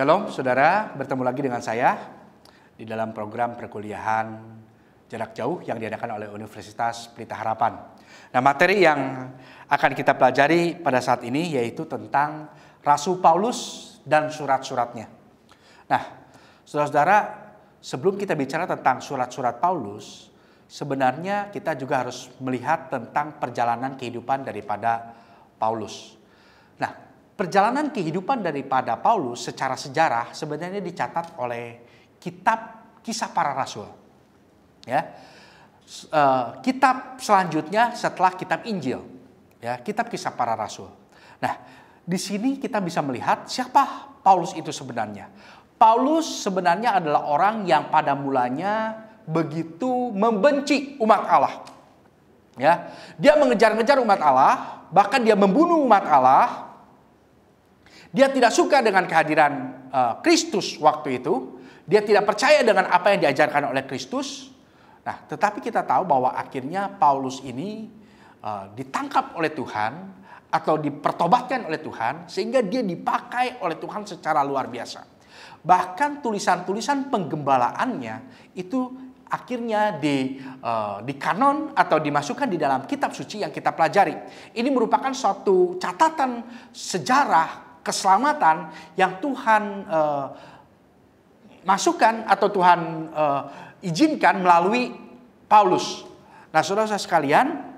Shalom saudara, bertemu lagi dengan saya di dalam program perkuliahan jarak jauh yang diadakan oleh Universitas Pelita Harapan. Nah, materi yang akan kita pelajari pada saat ini yaitu tentang Rasul Paulus dan surat-suratnya. Nah, saudara-saudara, sebelum kita bicara tentang surat-surat Paulus, sebenarnya kita juga harus melihat tentang perjalanan kehidupan daripada Paulus. Nah, perjalanan kehidupan daripada Paulus secara sejarah sebenarnya dicatat oleh kitab Kisah Para Rasul. Ya, kitab selanjutnya setelah kitab Injil, ya, kitab Kisah Para Rasul. Nah, di sini kita bisa melihat siapa Paulus itu sebenarnya. Paulus sebenarnya adalah orang yang pada mulanya begitu membenci umat Allah. Ya, dia mengejar-ngejar umat Allah, bahkan dia membunuh umat Allah. Dia tidak suka dengan kehadiran Kristus waktu itu. Dia tidak percaya dengan apa yang diajarkan oleh Kristus. Nah, tetapi kita tahu bahwa akhirnya Paulus ini ditangkap oleh Tuhan atau dipertobatkan oleh Tuhan sehingga dia dipakai oleh Tuhan secara luar biasa. Bahkan tulisan-tulisan penggembalaannya itu akhirnya di kanon atau dimasukkan di dalam kitab suci yang kita pelajari. Ini merupakan suatu catatan sejarah keselamatan yang Tuhan masukkan atau Tuhan izinkan melalui Paulus. Nah, saudara-saudara sekalian,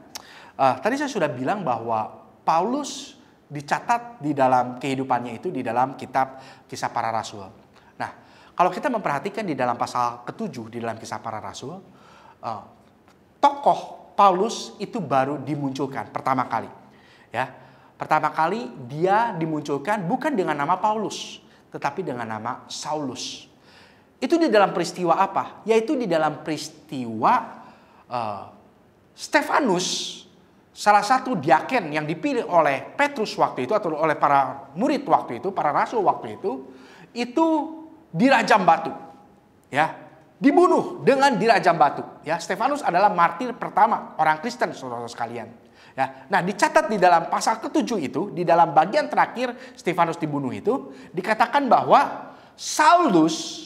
tadi saya sudah bilang bahwa Paulus dicatat di dalam kehidupannya itu di dalam kitab Kisah Para Rasul. Nah, kalau kita memperhatikan di dalam pasal ke-7 di dalam Kisah Para Rasul, tokoh Paulus itu baru dimunculkan pertama kali. Ya. Pertama kali dia dimunculkan bukan dengan nama Paulus, tetapi dengan nama Saulus. Itu di dalam peristiwa apa? Yaitu di dalam peristiwa Stefanus, salah satu diaken yang dipilih oleh Petrus waktu itu atau oleh para murid waktu itu, para rasul waktu itu dirajam batu. Ya, dibunuh dengan dirajam batu. Ya, Stefanus adalah martir pertama orang Kristen, saudara sekalian. Ya, nah, dicatat di dalam pasal ke-7 itu, di dalam bagian terakhir Stefanus dibunuh itu, dikatakan bahwa Saulus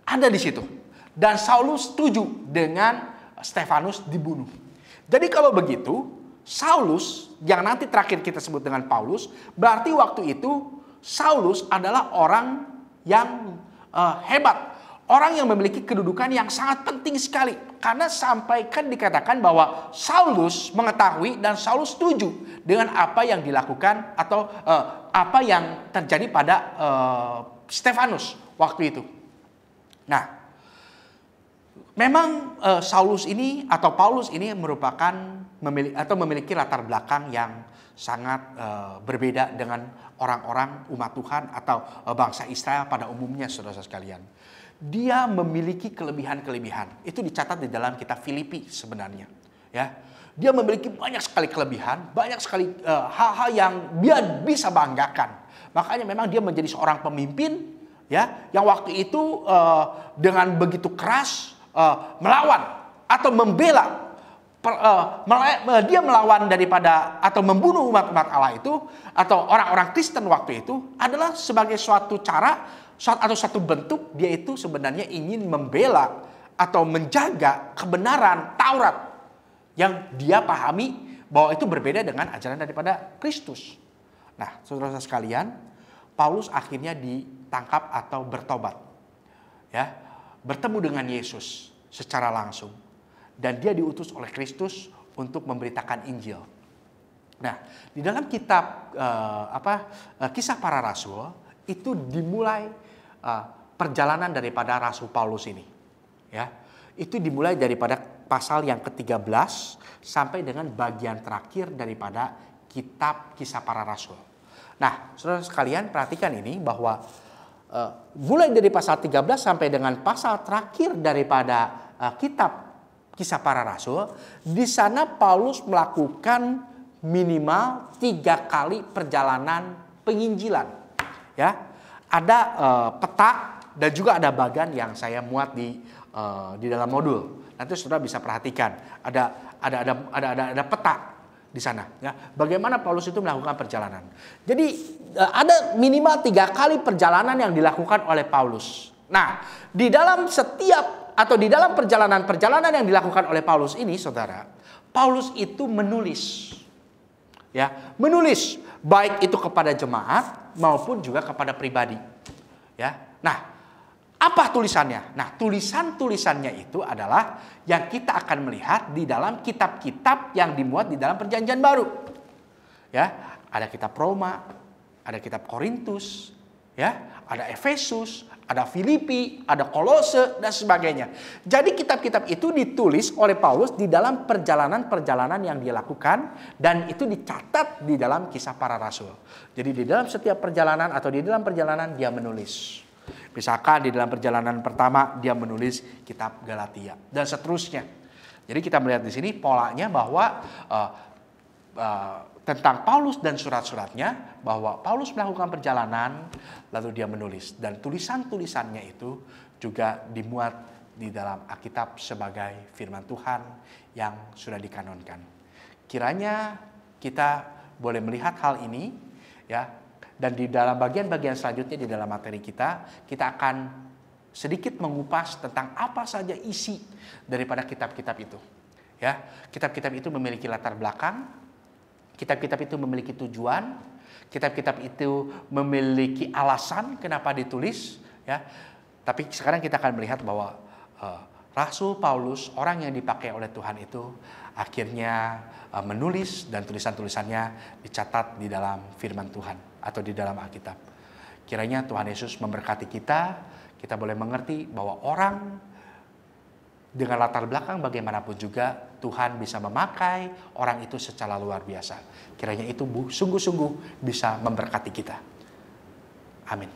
ada di situ. Dan Saulus setuju dengan Stefanus dibunuh. Jadi kalau begitu, Saulus yang nanti terakhir kita sebut dengan Paulus, berarti waktu itu Saulus adalah orang yang hebat. Orang yang memiliki kedudukan yang sangat penting sekali. Karena sampaikan dikatakan bahwa Saulus mengetahui dan Saulus setuju dengan apa yang dilakukan atau apa yang terjadi pada Stefanus waktu itu. Nah, memang Saulus ini atau Paulus ini merupakan memiliki latar belakang yang sangat berbeda dengan orang-orang umat Tuhan atau bangsa Israel pada umumnya, saudara sekalian. Dia memiliki kelebihan-kelebihan. Itu dicatat di dalam kitab Filipi sebenarnya. Ya, dia memiliki banyak sekali kelebihan, banyak sekali hal-hal yang dia bisa banggakan. Makanya memang dia menjadi seorang pemimpin, ya, yang waktu itu dengan begitu keras melawan atau membela. Dia melawan daripada atau membunuh umat-umat Allah itu atau orang-orang Kristen waktu itu adalah sebagai suatu cara atau satu bentuk dia itu sebenarnya ingin membela atau menjaga kebenaran Taurat yang dia pahami bahwa itu berbeda dengan ajaran daripada Kristus. Nah, saudara-saudara sekalian, Paulus akhirnya ditangkap atau bertobat. Ya, bertemu dengan Yesus secara langsung. Dan dia diutus oleh Kristus untuk memberitakan Injil. Nah, di dalam kitab Kisah Para Rasul itu dimulai perjalanan daripada Rasul Paulus ini. Ya, itu dimulai daripada pasal yang ke-13 sampai dengan bagian terakhir daripada kitab Kisah Para Rasul. Nah, saudara sekalian perhatikan ini bahwa mulai dari pasal 13 sampai dengan pasal terakhir daripada kitab Kisah Para Rasul, di sana Paulus melakukan minimal 3 kali perjalanan penginjilan. Ya, ada peta dan juga ada bagan yang saya muat di dalam modul. Nanti saudara bisa perhatikan ada peta di sana. Ya, bagaimana Paulus itu melakukan perjalanan. Jadi ada minimal 3 kali perjalanan yang dilakukan oleh Paulus. Nah, di dalam setiap atau di dalam perjalanan yang dilakukan oleh Paulus ini, saudara, Paulus itu menulis, ya, menulis baik itu kepada jemaat maupun juga kepada pribadi, ya. Nah, apa tulisannya? Nah, tulisannya itu adalah yang kita akan melihat di dalam kitab-kitab yang dimuat di dalam Perjanjian Baru. Ya, ada kitab Roma, ada kitab Korintus, ya, ada Efesus, ada Filipi, ada Kolose dan sebagainya. Jadi kitab-kitab itu ditulis oleh Paulus di dalam perjalanan-perjalanan yang dia lakukan dan itu dicatat di dalam Kisah Para Rasul. Jadi di dalam setiap perjalanan atau di dalam perjalanan dia menulis. Misalkan di dalam perjalanan pertama dia menulis kitab Galatia dan seterusnya. Jadi kita melihat di sini polanya bahwa tentang Paulus dan surat-suratnya, bahwa Paulus melakukan perjalanan lalu dia menulis dan tulisan-tulisannya itu juga dimuat di dalam Alkitab sebagai firman Tuhan yang sudah dikanonkan. Kiranya kita boleh melihat hal ini, ya. Dan di dalam bagian-bagian selanjutnya di dalam materi kita akan sedikit mengupas tentang apa saja isi daripada kitab-kitab itu. Ya, kitab-kitab itu memiliki latar belakang, kitab-kitab itu memiliki tujuan, kitab-kitab itu memiliki alasan kenapa ditulis. Ya, tapi sekarang kita akan melihat bahwa Rasul Paulus, orang yang dipakai oleh Tuhan itu akhirnya menulis dan tulisan-tulisannya dicatat di dalam firman Tuhan atau di dalam Alkitab. Kiranya Tuhan Yesus memberkati kita boleh mengerti bahwa orang dengan latar belakang bagaimanapun juga Tuhan bisa memakai orang itu secara luar biasa. Kiranya itu sungguh-sungguh bisa memberkati kita. Amin.